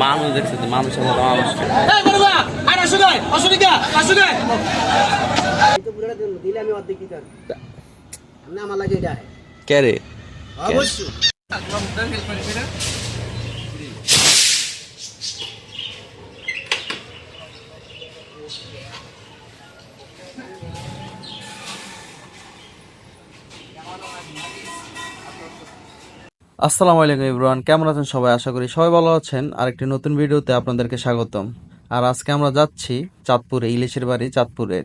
মানুষ দেখছে তো মানুষ কে রে অবশ্যই আসসালামু আলাইকুম এভরিওয়ান, কেমন আছেন সবাই? আশা করি সবাই ভালো আছেন। আরেকটি নতুন ভিডিওতে আপনাদেরকে স্বাগতম। আর আজকে আমরা যাচ্ছি চাঁদপুরে, ইলিশের বাড়ি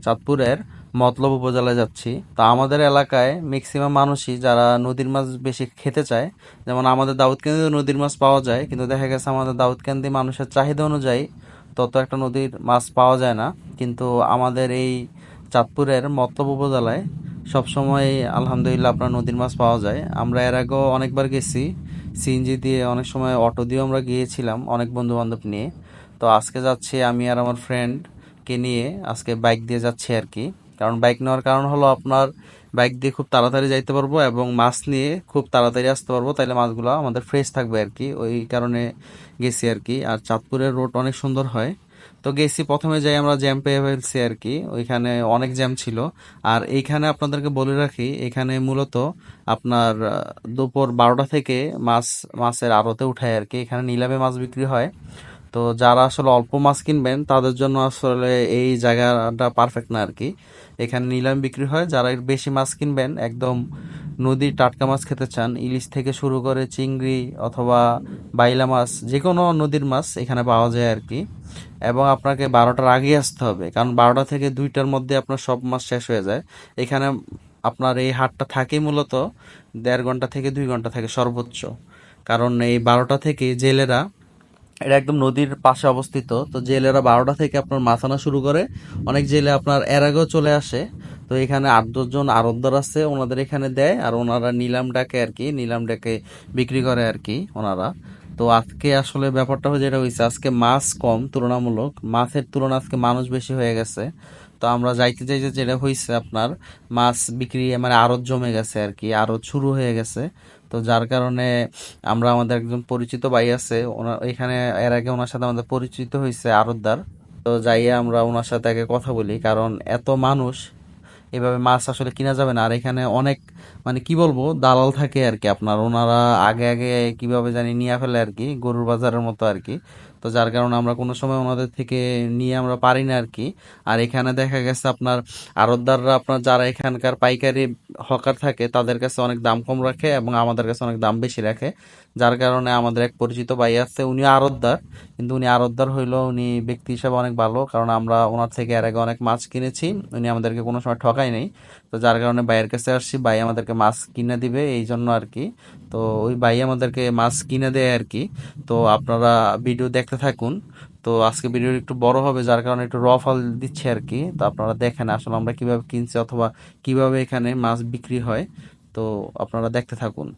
চাঁদপুরের মতলব উপজেলায় যাচ্ছি। তা আমাদের এলাকায় ম্যাক্সিমাম মানুষই যারা নদীর মাছ বেশি খেতে চায়, যেমন আমাদের দাউদকান্দিতে নদীর মাছ পাওয়া যায়, কিন্তু দেখা গেছে আমাদের দাউদকান্দি মানুষের চাহিদা অনুযায়ী তত একটা নদীর মাছ পাওয়া যায় না। কিন্তু আমাদের এই চাঁদপুরের মতলব উপজেলায় সবসময় আলহামদুলিল্লাহ আপনার নদীর মাছ পাওয়া যায়। আমরা এর আগেও অনেকবার গেছি, সিএনজি দিয়ে, অনেক সময় অটো দিয়েও আমরা গিয়েছিলাম অনেক বন্ধু বান্ধব নিয়ে। তো আজকে যাচ্ছি আমি আর আমার ফ্রেন্ডকে নিয়ে, আজকে বাইক দিয়ে যাচ্ছি আর কি। কারণ বাইক নেওয়ার কারণ হলো আপনার বাইক দিয়ে খুব তাড়াতাড়ি যাইতে পারবো এবং মাছ নিয়ে খুব তাড়াতাড়ি আসতে পারবো, তাইলে মাছগুলো আমাদের ফ্রেশ থাকবে আর কি। ওই কারণে গেছি আর কি। আর চাঁদপুরের রোড অনেক সুন্দর হয়। তো গেছি, প্রথমে যাই আমরা জ্যাম পেয়ে ফেলছি আর কি, ওইখানে অনেক জ্যাম ছিল। আর এইখানে আপনাদেরকে বলে রাখি, এখানে মূলত আপনার দুপুর 12টা থেকে মাছের আড়তে উঠায় আর কি। এখানে নিলামে মাছ বিক্রি হয়। তো যারা আসলে অল্প মাছ কিনবেন তাদের জন্য আসলে এই জায়গাটা পারফেক্ট না আর কি। এখানে নিলামে বিক্রি হয়। যারা বেশি মাছ কিনবেন, একদম নদীর টাটকা মাছ খেতে চান, ইলিশ থেকে শুরু করে চিংড়ি অথবা বাইলা মাছ, যে কোনো নদীর মাছ এখানে পাওয়া যায় আর কি। এবং আপনাকে 12টার আগে আসতে হবে, কারণ 12টা থেকে 2টার মধ্যে আপনার সব মাছ শেষ হয়ে যায় এখানে। আপনার এই হাটটা থাকে মূলত 1.5 ঘন্টা থেকে 2 ঘন্টা থাকে সর্বোচ্চ। কারণ এই 12টা থেকে জেলেরা, এটা একদম নদীর পাশে অবস্থিত, তো জেলেরা 12টা থেকে আপনার মাছ আনা শুরু করে। অনেক জেলে আপনার এর আগেও চলে আসে। তো এখানে 8-10 জন আড়তদার আছে, ওনাদের এখানে দেয়, আর ওনারা নিলাম ডাকে আর কি, নিলাম ডাকে বিক্রি করে আর কি ওনারা। তো আজকে আসলে ব্যাপারটা যেটা হয়েছে, আজকে মাছ কম তুলনামূলক, মাছের তুলনা আজকে মানুষ বেশি হয়ে গেছে। তো আমরা যাইতে যাইতে যেটা হয়েছে আপনার মাছ বিক্রি মানে আড়ত জমে গেছে আর কি, আড়ত শুরু হয়ে গেছে। তো যার কারণে আমরা, আমাদের একজন পরিচিত ভাই আছে ওনার এখানে, এর আগে ওনার সাথে আমাদের পরিচিত হয়েছে আড়তদার। তো যাইয়ে আমরা ওনার সাথে আগে কথা বলি, কারণ এত মানুষ এভাবে মাছ আসলে কিনা যাবে না। আর এখানে অনেক মানে কি বলবো দালাল থাকে আর কি আপনার, ওনারা আগে আগে কিভাবে জানি নিয়ে ফেলে আর কি, গরুর বাজারের মতো আর কি। তো যার কারণে আমরা কোনো সময় ওনাদের থেকে নিয়ে আমরা পারি না আর কি। আর এখানে দেখা গেছে আপনার আড়তদাররা, আপনার যারা এখানকার পাইকারি হকার থাকে তাদের কাছে অনেক দাম কম রাখে এবং আমাদের কাছে অনেক দাম বেশি রাখে। যার কারণে আমাদের এক পরিচিত ভাই আছে, উনি আড়তদার, কিন্তু উনি আড়তদার হইলেও উনি ব্যক্তি হিসাবে অনেক ভালো, কারণ আমরা ওনার থেকে এর আগে অনেক মাছ কিনেছি, উনি আমাদেরকে কোনো সময় ঠকাই নাই। তো যার কারণে ভাইয়ের কাছে আসছি, ভাই আমাদেরকে মাছ কিনে দিবে এই জন্য আর কি। তো ওই ভাই আমাদেরকে মাছ কিনে দেয় আর কি। তো আপনারা ভিডিও দেখতে থাকুন। তো আজকে ভিডিও একটু বড় হবে, যার কারণে একটু র ফল দিচ্ছে আর কি। তো আপনারা দেখেন আসলে আমরা কিভাবে কিনছি অথবা কিভাবে এখানে মাছ বিক্রি হয়। তো আপনারা দেখতে থাকুন।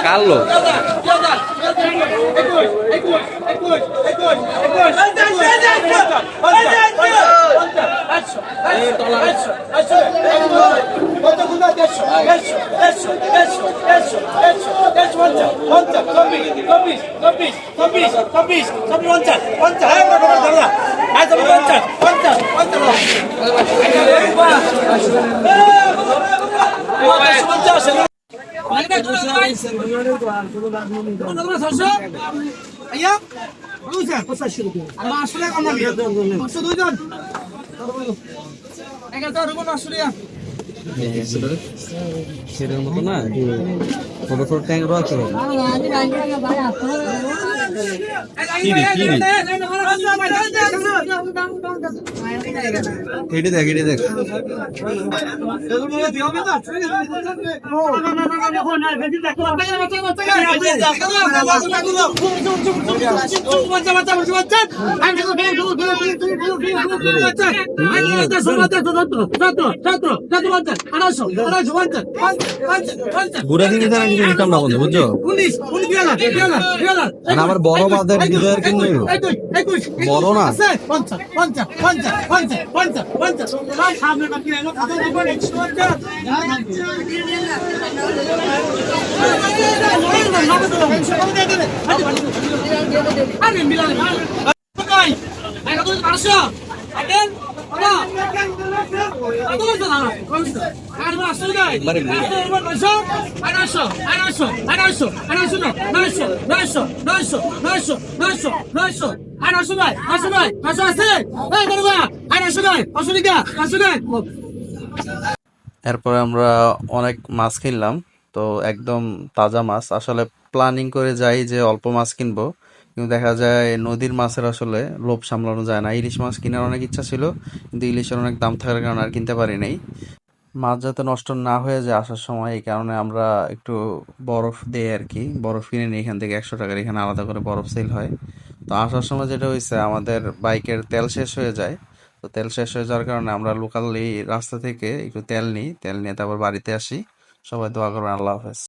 কার লোক সেটার মতো না ছোট ছোট ট্যাঙ্ক আছে কেটে দেখ কেটে দেখ বুড়া দিকে তারা কিছু ইনকাম না বন্ধু বুঝছো আবার বড় বাদের বিজয়ের কিন্তু বড় না এরপরে আমরা অনেক মাছ কিনলাম তো একদম তাজা মাছ আসলে প্ল্যানিং করে যাই যে অল্প মাছ কিনবো কিন্তু দেখা যায় নদীর মাছের আসলে লোভ সামলানো যায় না ইলিশ মাছ কেনার অনেক ইচ্ছা ছিল কিন্তু ইলিশের অনেক দাম থাকার কারণে আর কিনতে পারি নাই মাছ যাতে নষ্ট না হয়ে যায় আসার সময় এই কারণে আমরা একটু বরফ দেই আর কি বরফ কিনে নিই এখান থেকে 100 টাকার এখানে আলাদা করে বরফ সেল হয় তো আসার সময় যেটা হয়েছে আমাদের বাইকের তেল শেষ হয়ে যায় তো তেল শেষ হয়ে যাওয়ার কারণে আমরা লোকালি রাস্তা থেকে একটু তেল নিই তেল নিয়ে তারপর বাড়িতে আসি সবাই দোয়া করবেন আল্লাহ হাফেজ